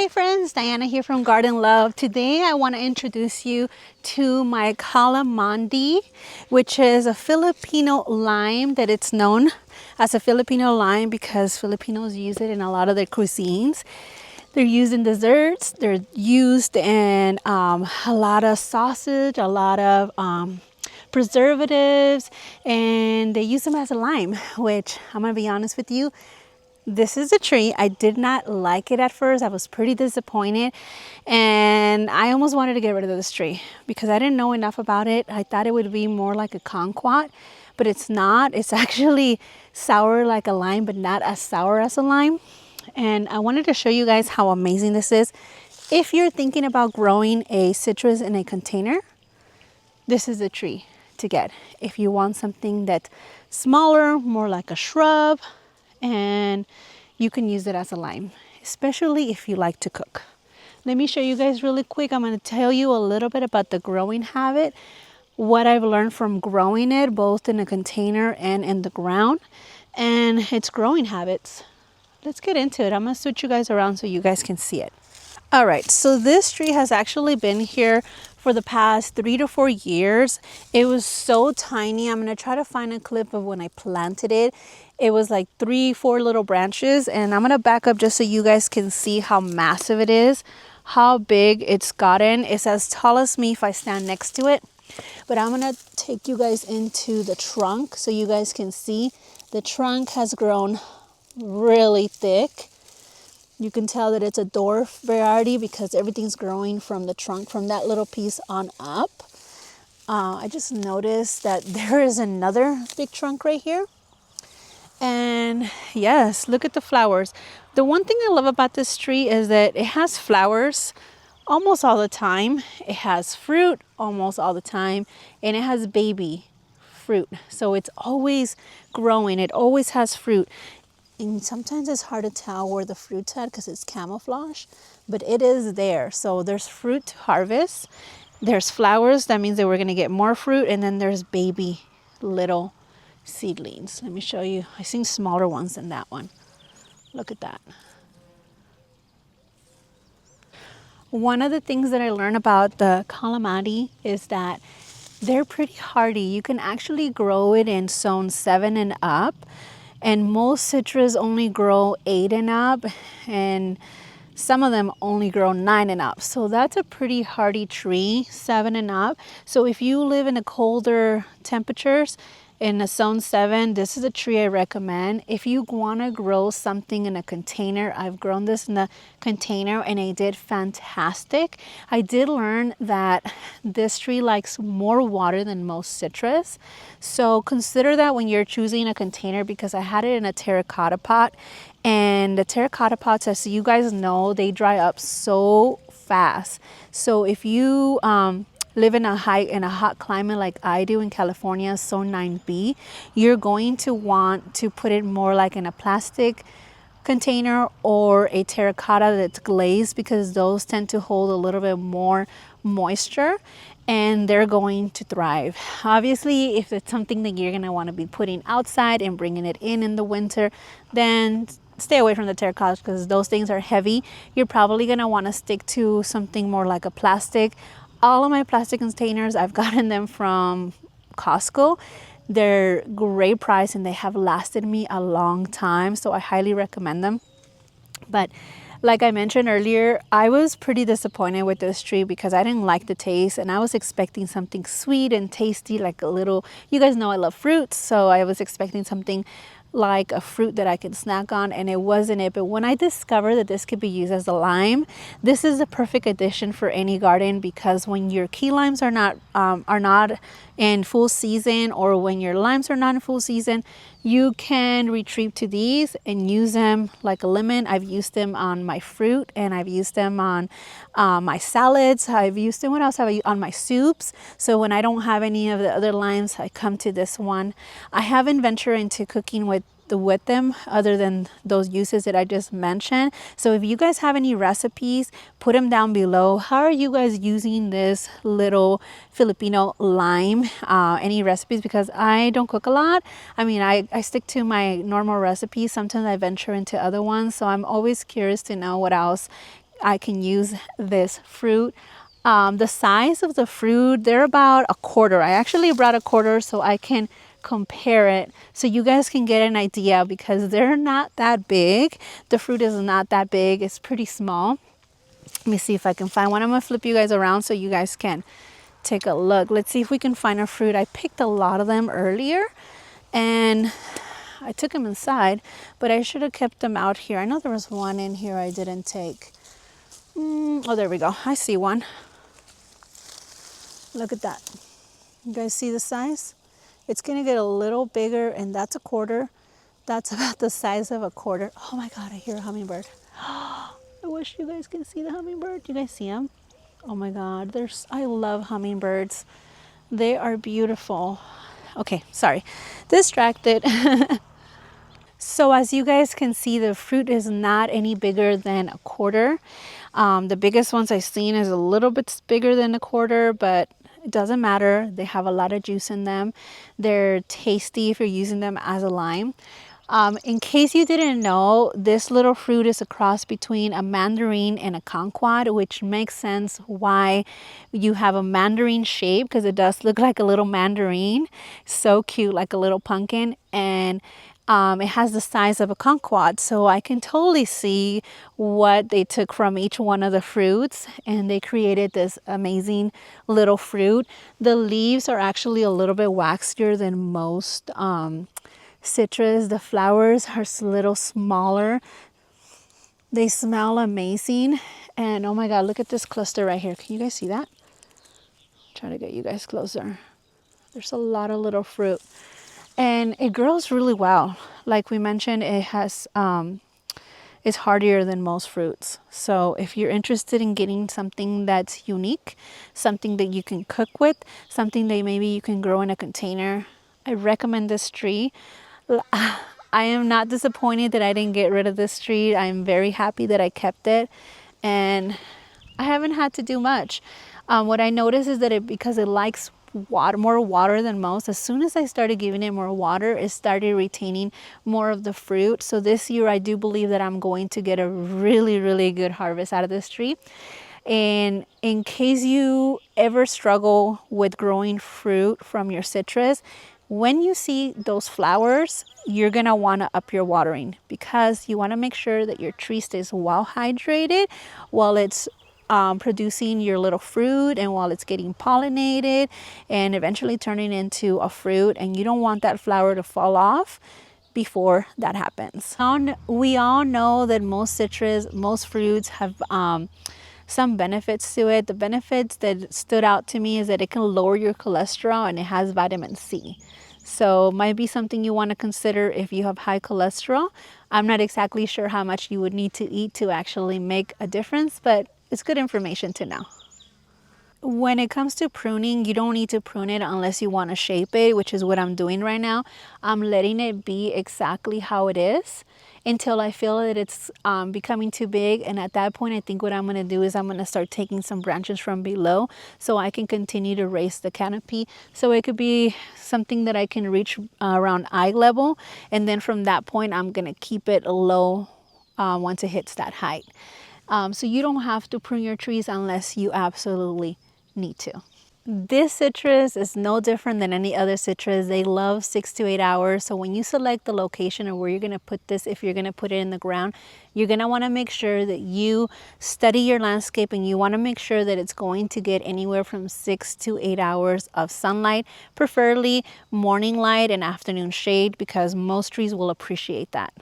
Hey friends, Diana here from Garden Love. Today I want to introduce you to my Calamondi, which is a Filipino lime that it's known as a Filipino lime because Filipinos use it in a lot of their cuisines. They're used in desserts, they're used in a lot of sausage, a lot of preservatives, and they use them as a lime, which I'm going to be honest with you, this is a tree. I did not like it at first. I was pretty disappointed and I almost wanted to get rid of this tree because I didn't know enough about it. I thought it would be more like a kumquat, but it's not. It's actually sour like a lime, but not as sour as a lime. And I wanted to show you guys how amazing this is. If you're thinking about growing a citrus in a container, this is a tree to get. If you want something that's smaller, more like a shrub, and you can use it as a lime, especially if you like to cook. Let me show you guys really quick. I'm going to tell you a little bit about the growing habit, what I've learned from growing it both in a container and in the ground, and its growing habits. Let's get into it. I'm going to switch you guys around so you guys can see it. All right, so this tree has actually been here for the past 3 to 4 years. It was so tiny. I'm gonna try to find a clip of when I planted it. It was like 3-4 little branches, and I'm gonna back up just so you guys can see how massive it is, how big it's gotten. It's as tall as me if I stand next to it. But I'm gonna take you guys into the trunk so you guys can see the trunk has grown really thick. You can tell that it's a dwarf variety because everything's growing from the trunk, from that little piece on up. I just noticed that there is another big trunk right here. And yes, look at the flowers. The one thing I love about this tree is that it has flowers almost all the time. It has fruit almost all the time. And it has baby fruit. So it's always growing. It always has fruit. And sometimes it's hard to tell where the fruit's at because it's camouflage, but it is there. So there's fruit to harvest. There's flowers. That means that we're going to get more fruit. And then there's baby little seedlings. Let me show you. I've seen smaller ones than that one. Look at that. One of the things that I learned about the Calamansi is that they're pretty hardy. You can actually grow it in zone 7 and up. And most citrus only grow 8 and up, and some of them only grow 9 and up. So that's a pretty hardy tree, 7 and up. So if you live in the colder temperatures, in a zone 7, this is a tree I recommend. If you want to grow something in a container, I've grown this in the container and it did fantastic. I did learn that this tree likes more water than most citrus. So consider that when you're choosing a container, because I had it in a terracotta pot, and the terracotta pots, as you guys know, they dry up so fast. So if you live in a hot climate like I do in California, zone 9B, you're going to want to put it more like in a plastic container or a terracotta that's glazed, because those tend to hold a little bit more moisture and they're going to thrive. Obviously, if it's something that you're going to want to be putting outside and bringing it in the winter, then stay away from the terracotta because those things are heavy. You're probably going to want to stick to something more like a plastic. All of my plastic containers, I've gotten them from Costco. They're great price and they have lasted me a long time. So I highly recommend them. But like I mentioned earlier, I was pretty disappointed with this tree because I didn't like the taste and I was expecting something sweet and tasty, like a little, you guys know I love fruits. So I was expecting something like a fruit that I can snack on, and it wasn't it. But when I discovered that this could be used as a lime, this is a perfect addition for any garden, because when your key limes are not in full season, or when your limes are not in full season, you can retreat to these and use them like a lemon. I've used them on my fruit, and I've used them on my salads. I've used them, what else have I used? On my soups. So when I don't have any of the other limes, I come to this one. I haven't ventured into cooking with them other than those uses that I just mentioned. So if you guys have any recipes, put them down below. How are you guys using this little Filipino lime? Any recipes? Because I don't cook a lot. I mean, I stick to my normal recipes. Sometimes I venture into other ones. So I'm always curious to know what else I can use this fruit. The size of the fruit, they're about a quarter. I actually brought a quarter so I can compare it so you guys can get an idea, because they're not that big. The fruit is not that big. It's pretty small. Let me see if I can find one. I'm gonna flip you guys around so you guys can take a look. Let's see if we can find a fruit. I picked a lot of them earlier and I took them inside, but I should have kept them out here. I know there was one in here I didn't take. Oh, there we go. I see one. Look at that. You guys see the size? It's gonna get a little bigger, and that's a quarter. That's about the size of a quarter. Oh my God, I hear a hummingbird. I wish you guys can see the hummingbird. You guys see them? Oh my God, I love hummingbirds. They are beautiful. Okay, sorry, distracted. So as you guys can see, the fruit is not any bigger than a quarter. The biggest ones I've seen is a little bit bigger than a quarter, but it doesn't matter. They have a lot of juice in them. They're tasty if you're using them as a lime. In case you didn't know, this little fruit is a cross between a mandarin and a kumquat, which makes sense why you have a mandarin shape, because it does look like a little mandarin. So cute, like a little pumpkin. And it has the size of a kumquat, so I can totally see what they took from each one of the fruits and they created this amazing little fruit. The leaves are actually a little bit waxier than most citrus. The flowers are a little smaller. They smell amazing. And oh my God, look at this cluster right here. Can you guys see that? Try to get you guys closer. There's a lot of little fruit. And it grows really well. Like we mentioned, it has it's hardier than most fruits. So if you're interested in getting something that's unique, something that you can cook with, something that maybe you can grow in a container, I recommend this tree. I am not disappointed that I didn't get rid of this tree. I'm very happy that I kept it, and I haven't had to do much. What I noticed is that because it likes water, more water than most, as soon as I started giving it more water, it started retaining more of the fruit. So this year I do believe that I'm going to get a really, really good harvest out of this tree. And in case you ever struggle with growing fruit from your citrus, when you see those flowers, you're gonna wanna up your watering, because you wanna make sure that your tree stays well hydrated while it's producing your little fruit and while it's getting pollinated and eventually turning into a fruit. And you don't want that flower to fall off before that happens. We all know that most fruits have some benefits to it. The benefits that stood out to me is that it can lower your cholesterol and it has vitamin C. So it might be something you want to consider if you have high cholesterol. I'm not exactly sure how much you would need to eat to actually make a difference, but it's good information to know. When it comes to pruning, you don't need to prune it unless you want to shape it, which is what I'm doing right now. I'm letting it be exactly how it is until I feel that it's becoming too big. And at that point, I think what I'm going to do is I'm going to start taking some branches from below so I can continue to raise the canopy. So it could be something that I can reach around eye level. And then from that point, I'm going to keep it low once it hits that height. So you don't have to prune your trees unless you absolutely need to. This citrus is no different than any other citrus. They love 6 to 8 hours. So when you select the location of where you're going to put this, if you're going to put it in the ground, you're going to want to make sure that you study your landscape and you want to make sure that it's going to get anywhere from 6 to 8 hours of sunlight, preferably morning light and afternoon shade, because most trees will appreciate that.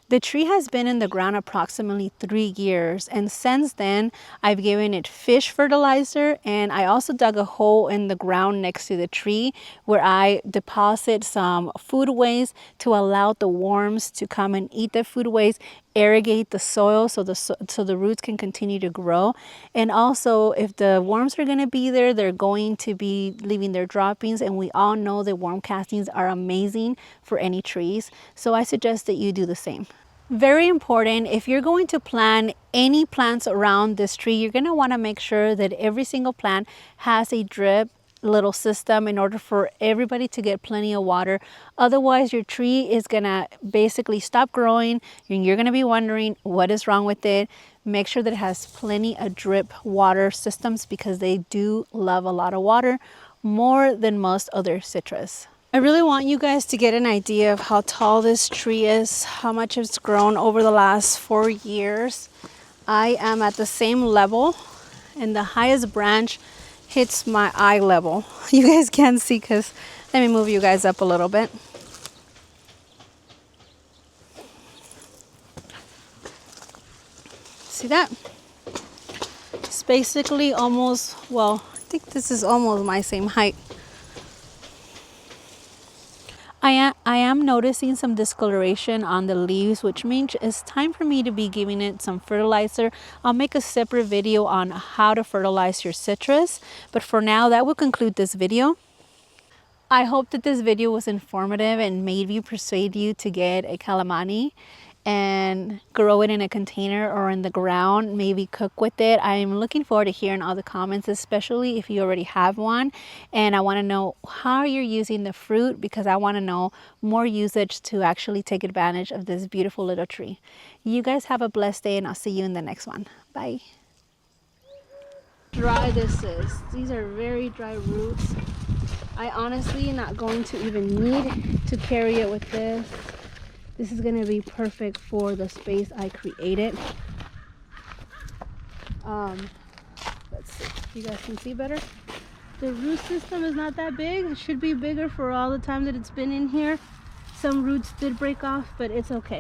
The tree has been in the ground approximately 3 years, and since then I've given it fish fertilizer, and I also dug a hole in the ground next to the tree where I deposit some food waste to allow the worms to come and eat the food waste, irrigate the soil so the roots can continue to grow. And also, if the worms are going to be there, they're going to be leaving their droppings, and we all know that worm castings are amazing for any trees, so I suggest that you do the same. Very important, if you're going to plant any plants around this tree, you're going to want to make sure that every single plant has a drip little system in order for everybody to get plenty of water. Otherwise, your tree is going to basically stop growing and you're going to be wondering what is wrong with it. Make sure that it has plenty of drip water systems because they do love a lot of water, more than most other citrus. I really want you guys to get an idea of how tall this tree is, how much it's grown over the last 4 years. I am at the same level, and the highest branch hits my eye level. You guys can't see because, let me move you guys up a little bit. See that? It's basically almost, well, I think this is almost my same height. I am noticing some discoloration on the leaves, which means it's time for me to be giving it some fertilizer. I'll make a separate video on how to fertilize your citrus, but for now that will conclude this video. I hope that this video was informative and made you persuade you to get a Calamansi and grow it in a container or in the ground, maybe cook with it. I'm looking forward to hearing all the comments, especially if you already have one, and I want to know how you're using the fruit, because I want to know more usage to actually take advantage of this beautiful little tree. You guys have a blessed day, and I'll see you in the next one. Bye. Dry this is. These are very dry roots. I honestly not going to even need to carry it with this. This is going to be perfect for the space I created. Let's see if you guys can see better. The root system is not that big. It should be bigger for all the time that it's been in here. Some roots did break off, but it's okay.